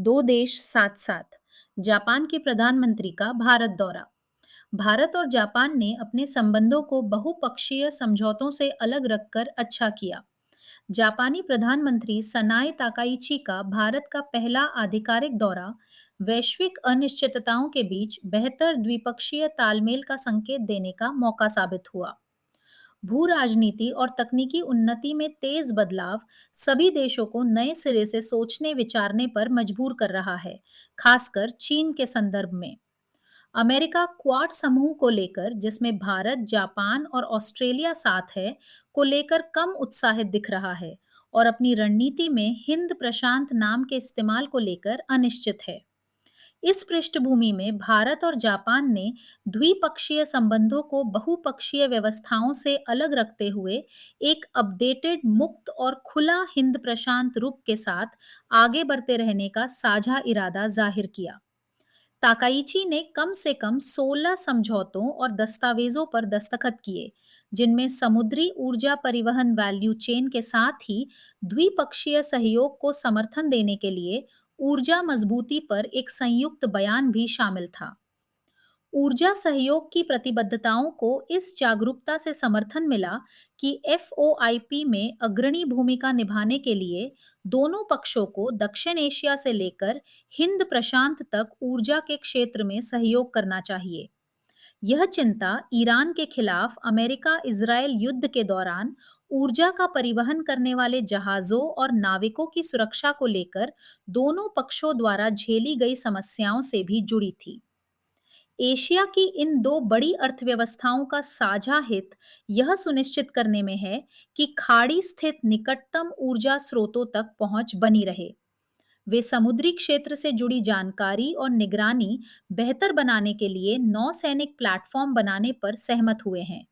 दो देश साथ साथ। जापान के प्रधानमंत्री का भारत दौरा। भारत और जापान ने अपने संबंधों को बहुपक्षीय समझौतों से अलग रखकर अच्छा किया। जापानी प्रधानमंत्री सनाए ताकाइची का भारत का पहला आधिकारिक दौरा वैश्विक अनिश्चितताओं के बीच बेहतर द्विपक्षीय तालमेल का संकेत देने का मौका साबित हुआ। भू राजनीति और तकनीकी उन्नति में तेज बदलाव सभी देशों को नए सिरे से सोचने विचारने पर मजबूर कर रहा है, खासकर चीन के संदर्भ में। अमेरिका क्वाड समूह को लेकर, जिसमें भारत, जापान और ऑस्ट्रेलिया साथ है, को लेकर कम उत्साहित दिख रहा है और अपनी रणनीति में हिंद प्रशांत नाम के इस्तेमाल को लेकर अनिश्चित है। इस पृष्ठभूमि में भारत और जापान ने द्विपक्षीय संबंधों को बहुपक्षीय व्यवस्थाओं से अलग रखते हुए एक अपडेटेड, मुक्त और खुला हिंद प्रशांत रुख के साथ आगे बढ़ते रहने का साझा इरादा जाहिर किया। ताकाइची ने कम से कम 16 समझौतों और दस्तावेजों पर दस्तखत किए, जिनमें समुद्री ऊर्जा परिवहन वैल्यू चेन के साथ ही द्विपक्षीय सहयोग को समर्थन देने के लिए ऊर्जा मजबूती पर एक संयुक्त बयान भी शामिल था। ऊर्जा सहयोग की प्रतिबद्धताओं को इस जागरूकता से समर्थन मिला कि एफओआईपी में अग्रणी भूमिका निभाने के लिए दोनों पक्षों को दक्षिण एशिया से लेकर हिंद प्रशांत तक ऊर्जा के क्षेत्र में सहयोग करना चाहिए। यह चिंता ईरान के खिलाफ अमेरिका इजरायल युद्ध के दौरान ऊर्जा का परिवहन करने वाले जहाजों और नाविकों की सुरक्षा को लेकर दोनों पक्षों द्वारा झेली गई समस्याओं से भी जुड़ी थी। एशिया की इन दो बड़ी अर्थव्यवस्थाओं का साझा हित यह सुनिश्चित करने में है कि खाड़ी स्थित निकटतम ऊर्जा स्रोतों तक पहुंच बनी रहे। वे समुद्री क्षेत्र से जुड़ी जानकारी और निगरानी बेहतर बनाने के लिए नौसैनिक प्लेटफॉर्म बनाने पर सहमत हुए हैं।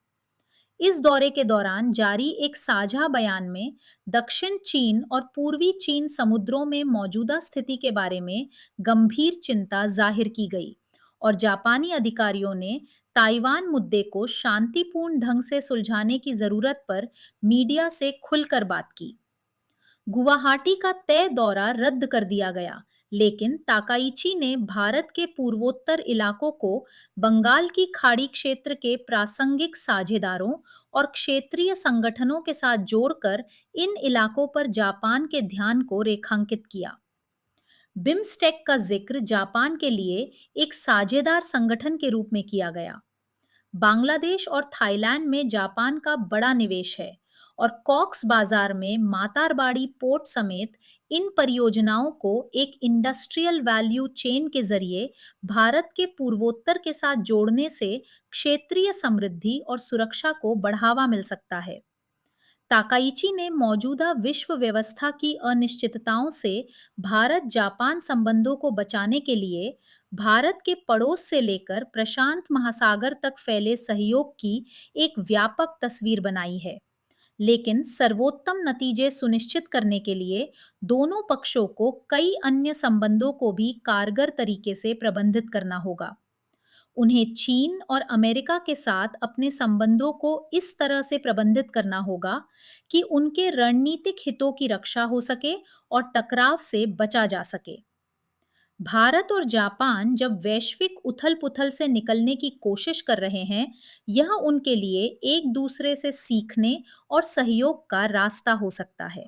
इस दौरे के दौरान जारी एक साझा बयान में दक्षिण चीन और पूर्वी चीन समुद्रों में मौजूदा स्थिति के बारे में गंभीर चिंता जाहिर की गई और जापानी अधिकारियों ने ताइवान मुद्दे को शांतिपूर्ण ढंग से सुलझाने की जरूरत पर मीडिया से खुलकर बात की। गुवाहाटी का तय दौरा रद्द कर दिया गया, लेकिन ताकाइची ने भारत के पूर्वोत्तर इलाकों को बंगाल की खाड़ी क्षेत्र के प्रासंगिक साझेदारों और क्षेत्रीय संगठनों के साथ जोड़कर इन इलाकों पर जापान के ध्यान को रेखांकित किया। बिम्स्टेक का जिक्र जापान के लिए एक साझेदार संगठन के रूप में किया गया। बांग्लादेश और थाईलैंड में जापान का बड़ा निवेश है और कॉक्स बाजार में मातारबाड़ी पोर्ट समेत इन परियोजनाओं को एक इंडस्ट्रियल वैल्यू चेन के जरिए भारत के पूर्वोत्तर के साथ जोड़ने से क्षेत्रीय समृद्धि और सुरक्षा को बढ़ावा मिल सकता है। ताकाइची ने मौजूदा विश्व व्यवस्था की अनिश्चितताओं से भारत जापान संबंधों को बचाने के लिए भारत के पड़ोस से लेकर प्रशांत महासागर तक फैले सहयोग की एक व्यापक तस्वीर बनाई है। लेकिन सर्वोत्तम नतीजे सुनिश्चित करने के लिए दोनों पक्षों को कई अन्य संबंधों को भी कारगर तरीके से प्रबंधित करना होगा। उन्हें चीन और अमेरिका के साथ अपने संबंधों को इस तरह से प्रबंधित करना होगा कि उनके रणनीतिक हितों की रक्षा हो सके और टकराव से बचा जा सके। भारत और जापान जब वैश्विक उथल-पुथल से निकलने की कोशिश कर रहे हैं, यह उनके लिए एक दूसरे से सीखने और सहयोग का रास्ता हो सकता है।